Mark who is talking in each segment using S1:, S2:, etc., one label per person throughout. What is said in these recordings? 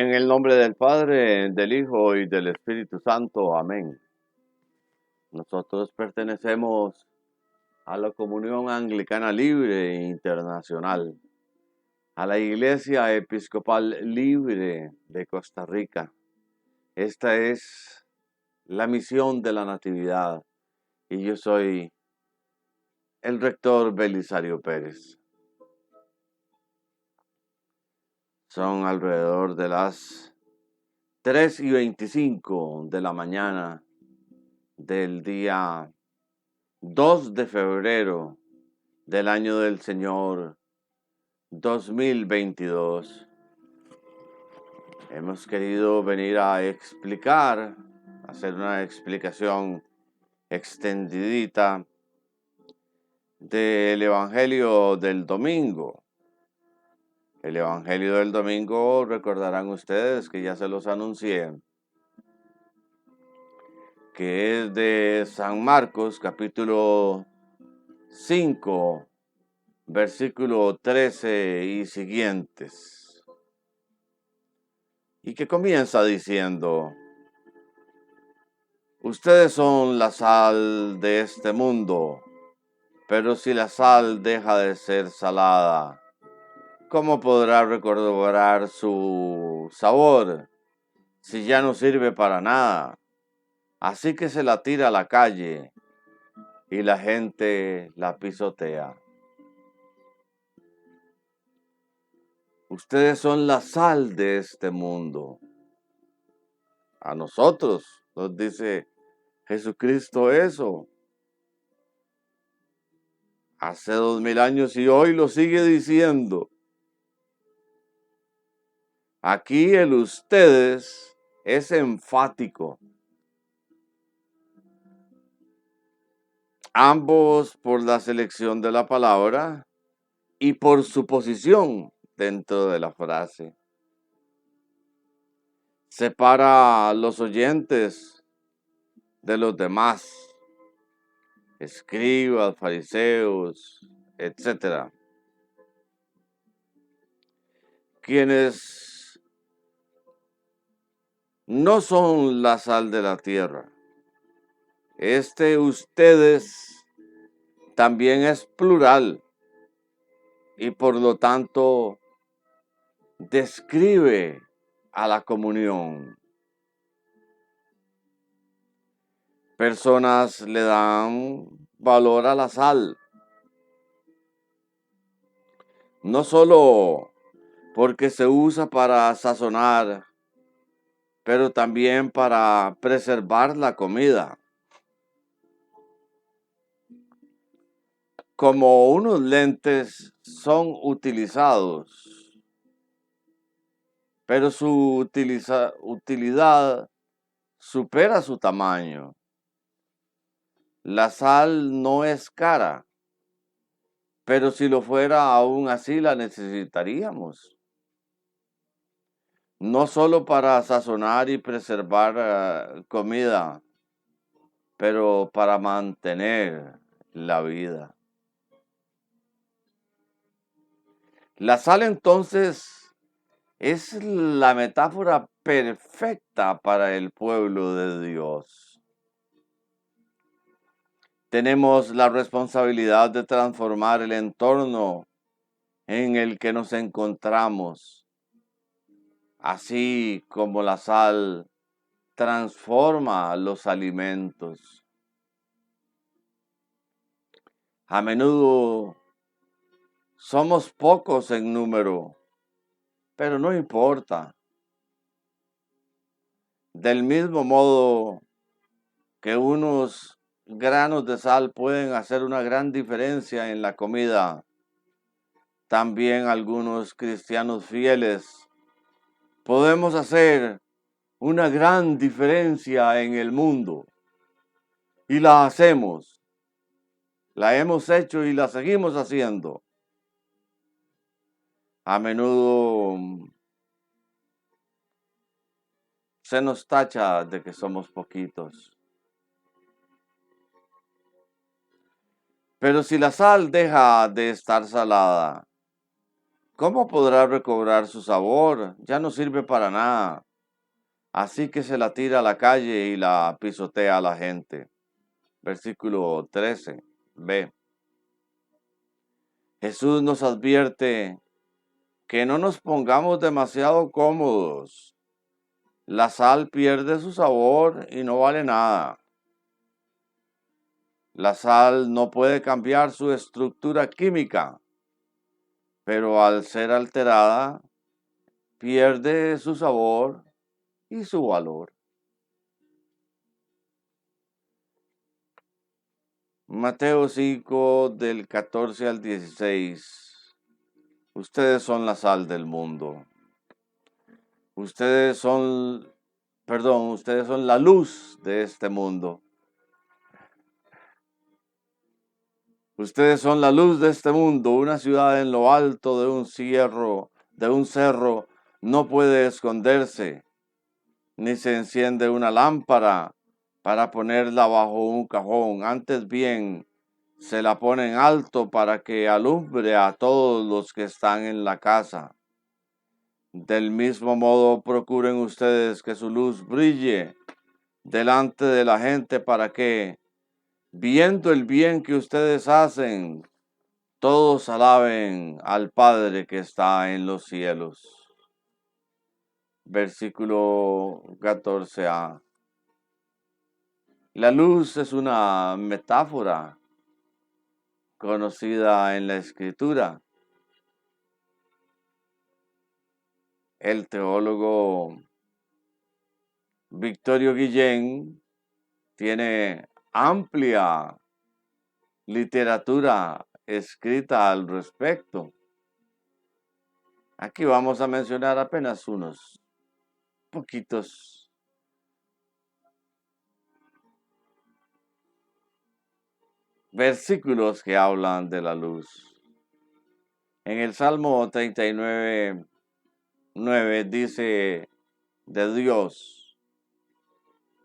S1: En el nombre del Padre, del Hijo y del Espíritu Santo. Amén. Nosotros pertenecemos a la Comunión Anglicana Libre e Internacional, a la Iglesia Episcopal Libre de Costa Rica. Esta es la misión de la Natividad y yo soy el rector Belisario Pérez. Son alrededor de las 3:25 de la mañana del día 2 de febrero del año del Señor 2022. Hemos querido venir a hacer una explicación extendidita del Evangelio del domingo. El Evangelio del domingo, recordarán ustedes que ya se los anuncié, que es de San Marcos, capítulo 5, versículo 13 y siguientes. Y que comienza diciendo: ustedes son la sal de este mundo, pero si la sal deja de ser salada, ¿cómo podrá recobrar su sabor si ya no sirve para nada? Así que se la tira a la calle y la gente la pisotea. Ustedes son la sal de este mundo. A nosotros nos dice Jesucristo eso hace 2000 años y hoy lo sigue diciendo. Aquí el ustedes es enfático. Ambos por la selección de la palabra y por su posición dentro de la frase. Separa a los oyentes de los demás, escribas, fariseos, etc. Quienes no son la sal de la tierra. Ustedes también es plural y por lo tanto describe a la comunión. Personas le dan valor a la sal, no solo porque se usa para sazonar, pero también para preservar la comida. Como unos lentes son utilizados, pero su utilidad supera su tamaño. La sal no es cara, pero si lo fuera, aún así la necesitaríamos. No solo para sazonar y preservar comida, pero para mantener la vida. La sal entonces es la metáfora perfecta para el pueblo de Dios. Tenemos la responsabilidad de transformar el entorno en el que nos encontramos, así como la sal transforma los alimentos. A menudo somos pocos en número, pero no importa. Del mismo modo que unos granos de sal pueden hacer una gran diferencia en la comida, también algunos cristianos fieles podemos hacer una gran diferencia en el mundo. Y la hacemos. La hemos hecho y la seguimos haciendo. A menudo se nos tacha de que somos poquitos. Pero si la sal deja de estar salada, ¿cómo podrá recobrar su sabor? Ya no sirve para nada. Así que se la tira a la calle y la pisotea a la gente. Versículo 13b. Jesús nos advierte que no nos pongamos demasiado cómodos. La sal pierde su sabor y no vale nada. La sal no puede cambiar su estructura química, pero al ser alterada, pierde su sabor y su valor. Mateo 5, del 14 al 16. Ustedes son la sal del mundo. Ustedes son la luz de este mundo. Ustedes son la luz de este mundo. Una ciudad en lo alto de un cerro, no puede esconderse, ni se enciende una lámpara para ponerla bajo un cajón. Antes bien, se la pone en alto para que alumbre a todos los que están en la casa. Del mismo modo, procuren ustedes que su luz brille delante de la gente para que, viendo el bien que ustedes hacen, todos alaben al Padre que está en los cielos. Versículo 14a. La luz es una metáfora conocida en la Escritura. El teólogo Victorio Guillén tiene amplia literatura escrita al respecto. Aquí vamos a mencionar apenas unos poquitos. Versículos que hablan de la luz. En el Salmo 39:9 dice de Dios: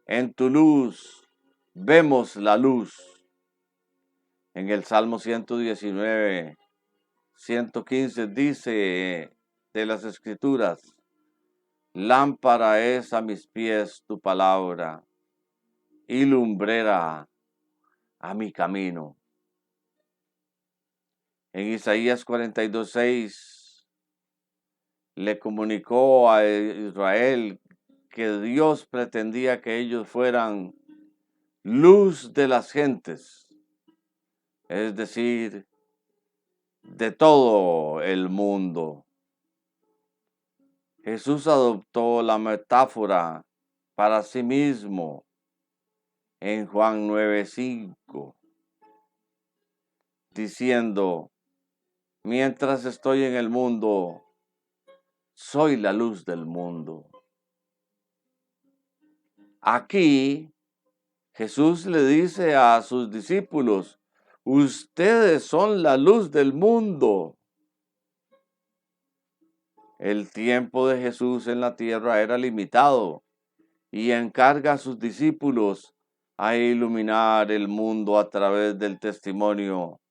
S1: en tu luz vemos la luz. En el Salmo 119:115 dice de las Escrituras: lámpara es a mis pies tu palabra y lumbrera a mi camino. En Isaías 42:6 le comunicó a Israel que Dios pretendía que ellos fueran luz de las gentes, es decir, de todo el mundo. Jesús adoptó la metáfora para sí mismo en Juan 9:5, diciendo: mientras estoy en el mundo, soy la luz del mundo. Aquí Jesús le dice a sus discípulos: ustedes son la luz del mundo. El tiempo de Jesús en la tierra era limitado y encarga a sus discípulos a iluminar el mundo a través del testimonio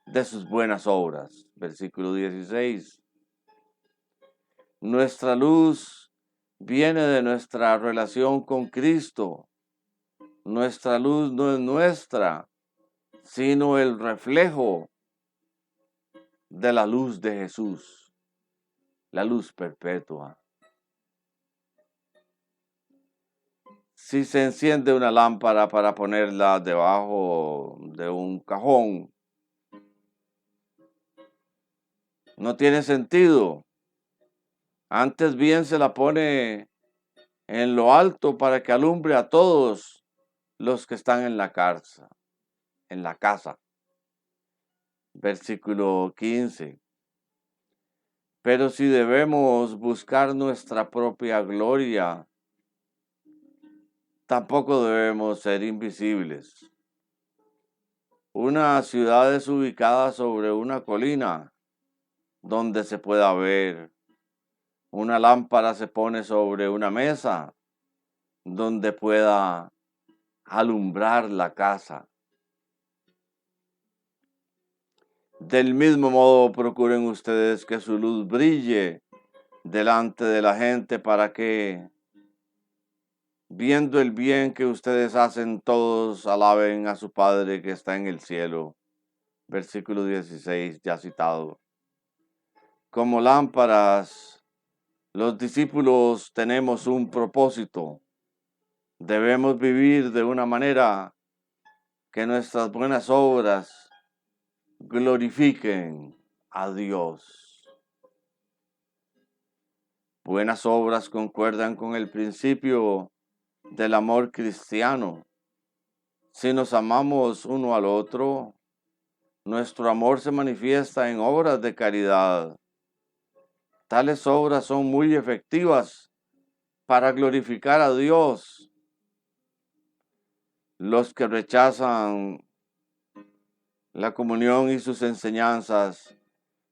S1: de sus buenas obras. Versículo 16. Nuestra luz viene de nuestra relación con Cristo. Nuestra luz no es nuestra, sino el reflejo de la luz de Jesús, la luz perpetua. Si se enciende una lámpara para ponerla debajo de un cajón, no tiene sentido. Antes bien se la pone en lo alto para que alumbre a todos los que están en la casa. Versículo 15. Pero si debemos buscar nuestra propia gloria, tampoco debemos ser invisibles. Una ciudad es ubicada sobre una colina donde se pueda ver. Una lámpara se pone sobre una mesa donde pueda alumbrar la casa. Del mismo modo, procuren ustedes que su luz brille delante de la gente para que, viendo el bien que ustedes hacen, todos alaben a su Padre que está en el cielo. Versículo 16, ya citado. Como lámparas, los discípulos tenemos un propósito. Debemos vivir de una manera que nuestras buenas obras glorifiquen a Dios. Buenas obras concuerdan con el principio del amor cristiano. Si nos amamos uno al otro, nuestro amor se manifiesta en obras de caridad. Tales obras son muy efectivas para glorificar a Dios. Los que rechazan la comunión y sus enseñanzas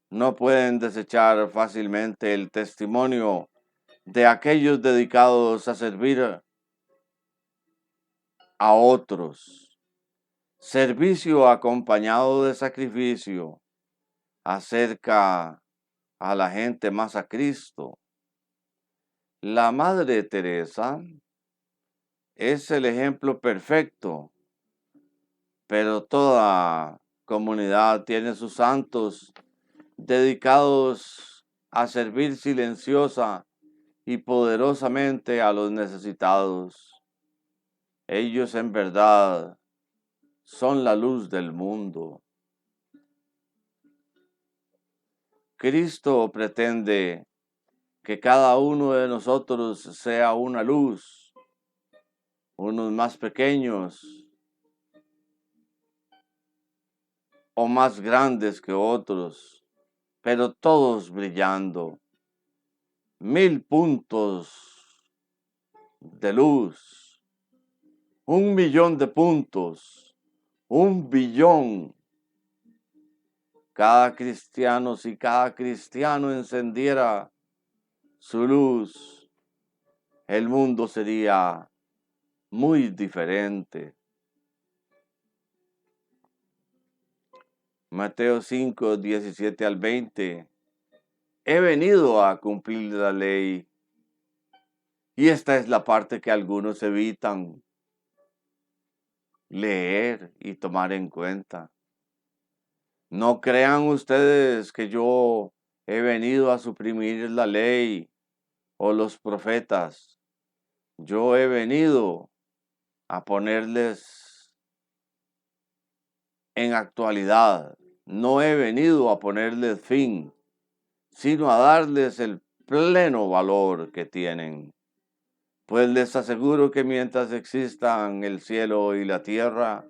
S1: no pueden desechar fácilmente el testimonio de aquellos dedicados a servir a otros. Servicio acompañado de sacrificio acerca a la gente más a Cristo. La Madre Teresa es el ejemplo perfecto, pero toda comunidad tiene sus santos dedicados a servir silenciosa y poderosamente a los necesitados. Ellos en verdad son la luz del mundo. Cristo pretende que cada uno de nosotros sea una luz, unos más pequeños o más grandes que otros, pero todos brillando. 1000 puntos de luz, 1.000.000 de puntos, 1.000.000.000. Cada cristiano, si cada cristiano encendiera su luz, el mundo sería muy diferente. Mateo 5, 17 al 20. He venido a cumplir la ley. Y esta es la parte que algunos evitan leer y tomar en cuenta. No crean ustedes que yo he venido a suprimir la ley o los profetas. Yo he venido a ponerles en actualidad. No he venido a ponerles fin, sino a darles el pleno valor que tienen. Pues les aseguro que mientras existan el cielo y la tierra,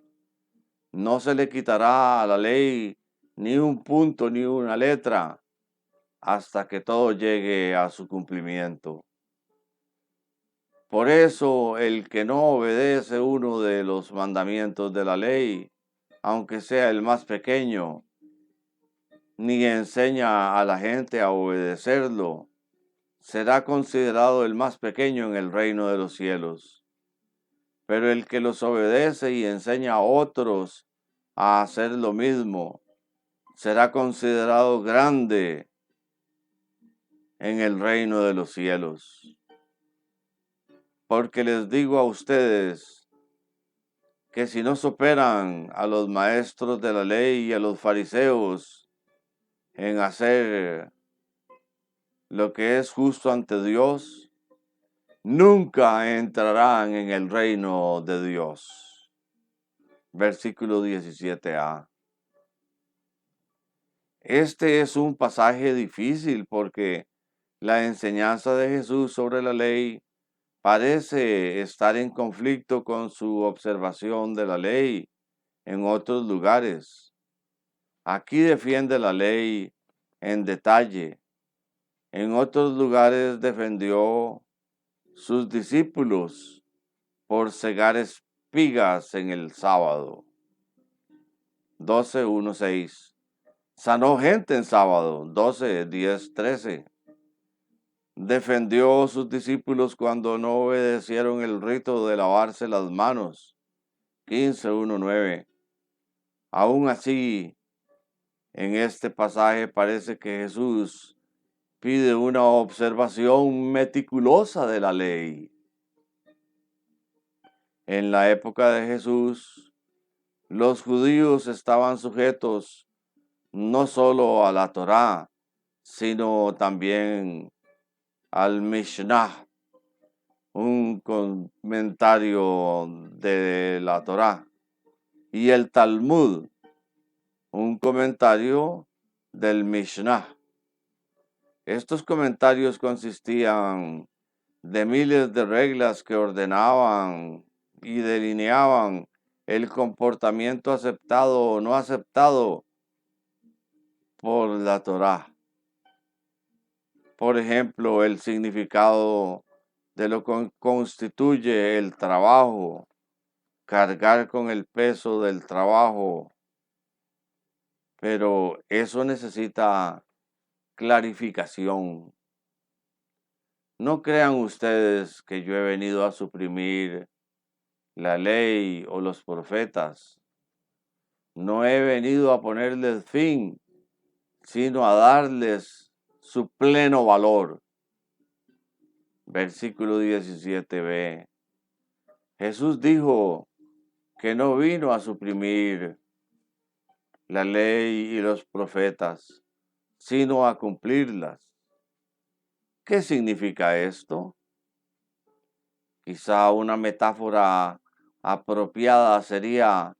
S1: no se le quitará a la ley ni un punto ni una letra hasta que todo llegue a su cumplimiento. Por eso el que no obedece uno de los mandamientos de la ley, aunque sea el más pequeño, ni enseña a la gente a obedecerlo, será considerado el más pequeño en el reino de los cielos. Pero el que los obedece y enseña a otros a hacer lo mismo, será considerado grande en el reino de los cielos. Porque les digo a ustedes que si no superan a los maestros de la ley y a los fariseos en hacer lo que es justo ante Dios, nunca entrarán en el reino de Dios. Versículo 17a. Este es un pasaje difícil porque la enseñanza de Jesús sobre la ley parece estar en conflicto con su observación de la ley en otros lugares. Aquí defiende la ley en detalle. En otros lugares defendió sus discípulos por cegar espigas en el sábado. 12:1-6. Sanó gente en sábado. 12:10-13. Defendió a sus discípulos cuando no obedecieron el rito de lavarse las manos. 15:1-9. Aún así, En este pasaje parece que Jesús pide una observación meticulosa de la ley. En la época de Jesús, los judíos estaban sujetos no solo a la Torá, sino también al Mishnah, un comentario de la Torá, y el Talmud, un comentario del Mishnah. Estos comentarios consistían de miles de reglas que ordenaban y delineaban el comportamiento aceptado o no aceptado por la Torá. Por ejemplo, el significado de lo que constituye el trabajo, cargar con el peso del trabajo, pero eso necesita clarificación. No crean ustedes que yo he venido a suprimir la ley o los profetas. No he venido a ponerles fin, sino a darles su pleno valor. Versículo 17b. Jesús dijo que no vino a suprimir la ley y los profetas, sino a cumplirlas. ¿Qué significa esto? Quizá una metáfora apropiada sería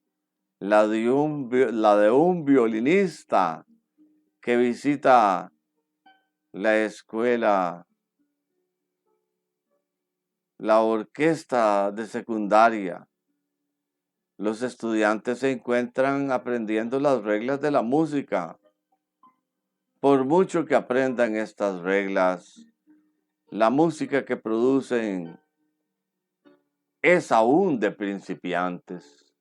S1: la de un violinista que visita la escuela, la orquesta de secundaria. Los estudiantes se encuentran aprendiendo las reglas de la música. Por mucho que aprendan estas reglas, la música que producen es aún de principiantes.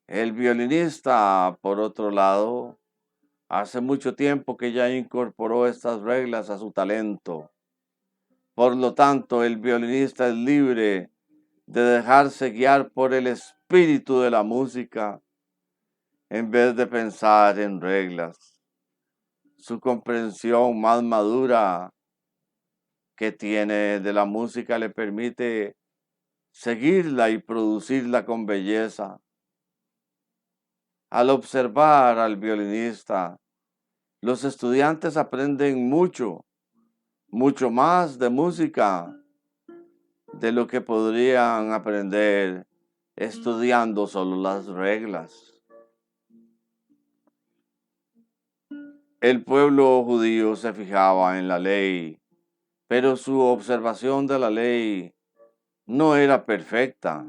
S1: El violinista, por otro lado, hace mucho tiempo que ya incorporó estas reglas a su talento. Por lo tanto, el violinista es libre de dejarse guiar por el espíritu de la música en vez de pensar en reglas. Su comprensión más madura que tiene de la música le permite seguirla y producirla con belleza. Al observar al violinista, los estudiantes aprenden mucho más de música de lo que podrían aprender estudiando solo las reglas. El pueblo judío se fijaba en la ley, pero su observación de la ley no era perfecta.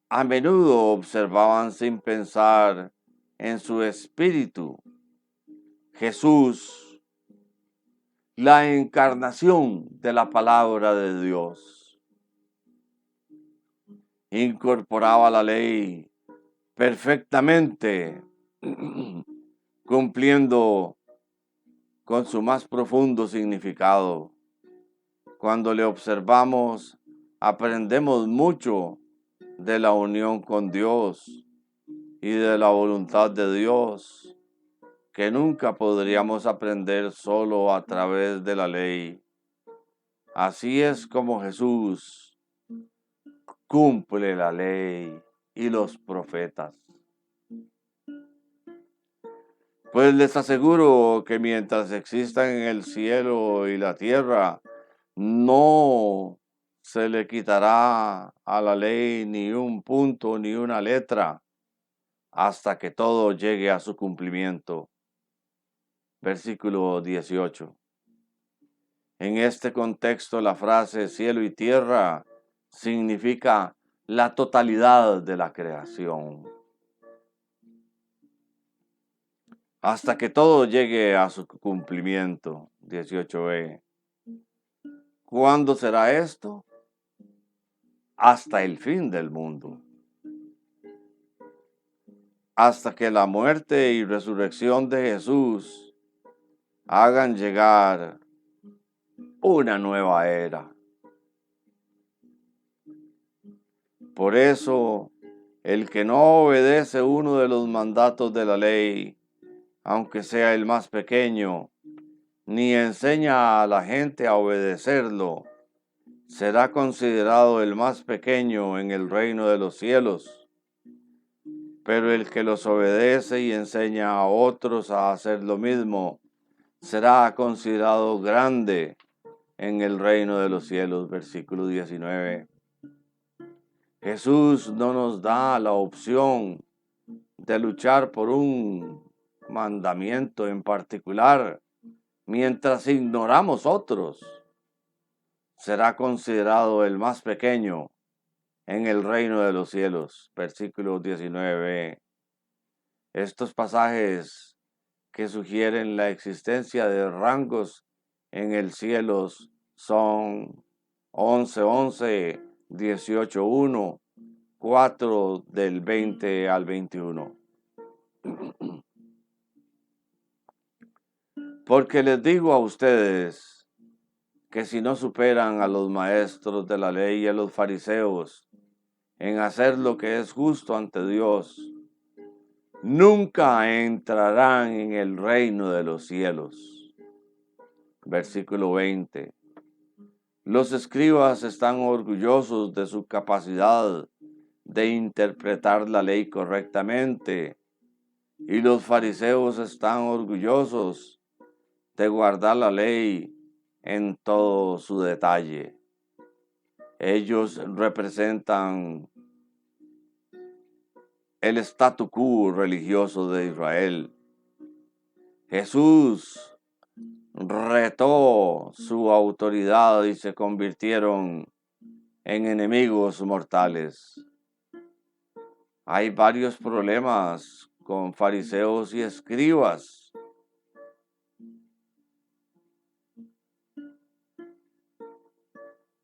S1: A menudo observaban sin pensar en su espíritu. Jesús, la encarnación de la palabra de Dios, incorporaba la ley perfectamente, cumpliendo con su más profundo significado. Cuando le observamos, aprendemos mucho de la unión con Dios y de la voluntad de Dios, que nunca podríamos aprender solo a través de la ley. Así es como Jesús cumple la ley y los profetas. Pues les aseguro que mientras existan en el cielo y la tierra, no se le quitará a la ley ni un punto ni una letra hasta que todo llegue a su cumplimiento. Versículo 18. En este contexto, la frase cielo y tierra significa la totalidad de la creación. Hasta que todo llegue a su cumplimiento. 18b. ¿Cuándo será esto? Hasta el fin del mundo. Hasta que la muerte y resurrección de Jesús hagan llegar una nueva era. Por eso, el que no obedece uno de los mandatos de la ley aunque sea el más pequeño, ni enseña a la gente a obedecerlo, será considerado el más pequeño en el reino de los cielos. Pero el que los obedece y enseña a otros a hacer lo mismo, será considerado grande en el reino de los cielos. Versículo 19. Jesús no nos da la opción de luchar por un mandamiento en particular, mientras ignoramos otros. Será considerado el más pequeño en el reino de los cielos. Versículo 19. Estos pasajes que sugieren la existencia de rangos en el cielo son 11:11, 18:1, 4 del 20 al 21. Porque les digo a ustedes que si no superan a los maestros de la ley y a los fariseos en hacer lo que es justo ante Dios, nunca entrarán en el reino de los cielos. Versículo 20. Los escribas están orgullosos de su capacidad de interpretar la ley correctamente, y los fariseos están orgullosos de guardar la ley en todo su detalle. Ellos representan el statu quo religioso de Israel. Jesús retó su autoridad y se convirtieron en enemigos mortales. Hay varios problemas con fariseos y escribas.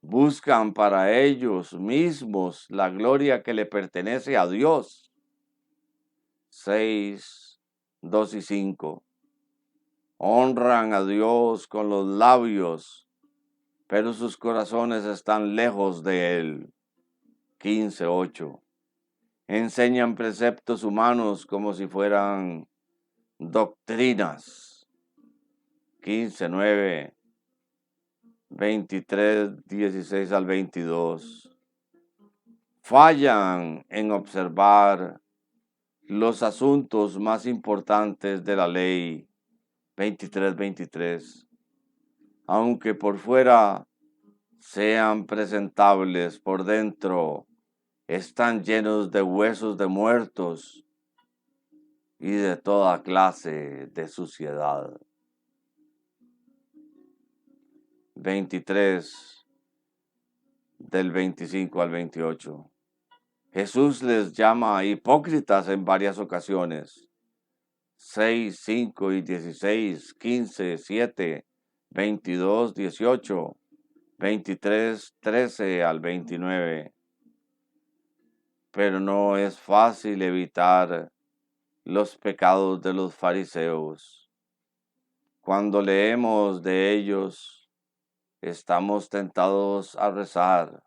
S1: Buscan para ellos mismos la gloria que le pertenece a Dios. 6, 2 y 5. Honran a Dios con los labios, pero sus corazones están lejos de Él. 15:8. Enseñan preceptos humanos como si fueran doctrinas. 15:9, 23:16 al 22. Fallan en observar los asuntos más importantes de la ley. 23:23. Aunque por fuera sean presentables, por dentro están llenos de huesos de muertos y de toda clase de suciedad. 23, del 25 al 28. Jesús les llama hipócritas en varias ocasiones. 6, 5 y 16, 15, 7, 22, 18, 23, 13 al 29. Pero no es fácil evitar los pecados de los fariseos. Cuando leemos de ellos, estamos tentados a rezar: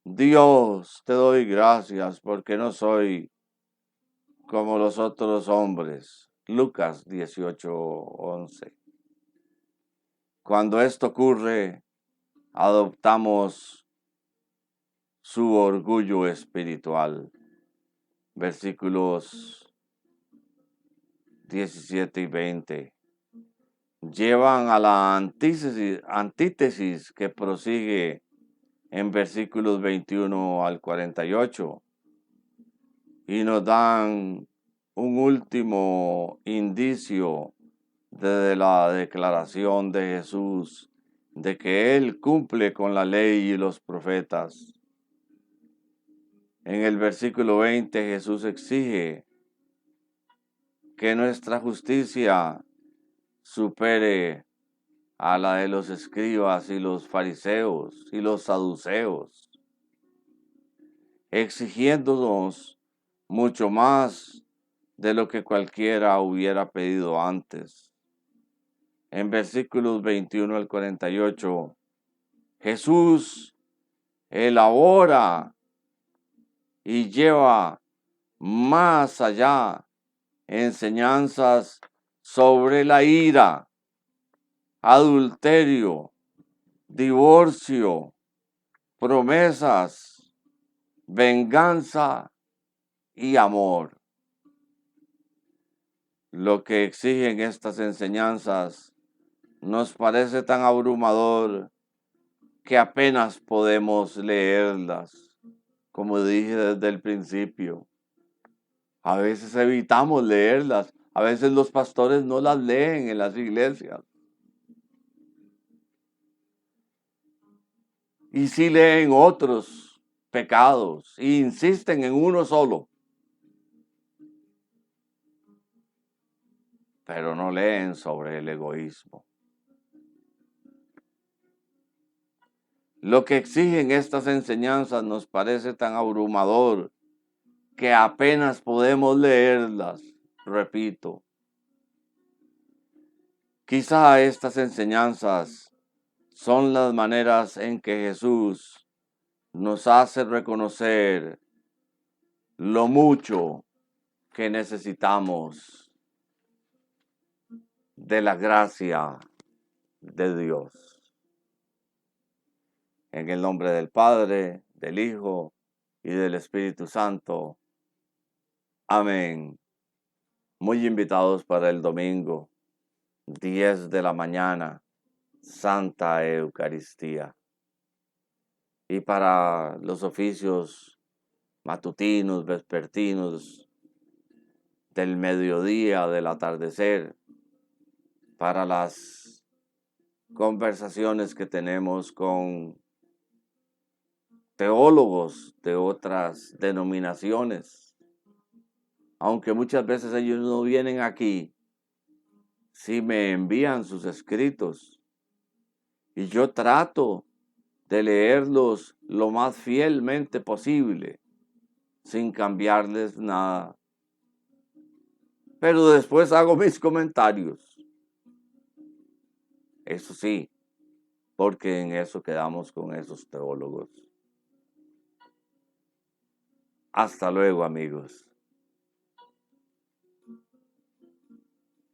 S1: Dios, te doy gracias porque no soy como los otros hombres. Lucas 18:11. Cuando esto ocurre, adoptamos su orgullo espiritual. Versículos 17 y 20. Llevan a la antítesis que prosigue en versículos 21 al 48 y nos dan un último indicio de la declaración de Jesús de que Él cumple con la ley y los profetas. En el versículo 20 Jesús exige que nuestra justicia supere a la de los escribas y los fariseos y los saduceos, exigiéndonos mucho más de lo que cualquiera hubiera pedido antes. En versículos 21 al 48, Jesús elabora y lleva más allá enseñanzas sobre la ira, adulterio, divorcio, promesas, venganza y amor. Lo que exigen estas enseñanzas nos parece tan abrumador que apenas podemos leerlas, como dije desde el principio. A veces evitamos leerlas, a veces los pastores no las leen en las iglesias. Y sí leen otros pecados e insisten en uno solo, pero no leen sobre el egoísmo. Lo que exigen estas enseñanzas nos parece tan abrumador que apenas podemos leerlas, repito. Quizá estas enseñanzas son las maneras en que Jesús nos hace reconocer lo mucho que necesitamos de la gracia de Dios. En el nombre del Padre, del Hijo y del Espíritu Santo. Amén. Muy invitados para el domingo, 10 de la mañana, Santa Eucaristía. Y para los oficios matutinos, vespertinos, del mediodía, del atardecer, para las conversaciones que tenemos con teólogos de otras denominaciones. Aunque muchas veces ellos no vienen aquí, sí me envían sus escritos y yo trato de leerlos lo más fielmente posible, sin cambiarles nada. Pero después hago mis comentarios. Eso sí, porque en eso quedamos con esos teólogos. Hasta luego, amigos.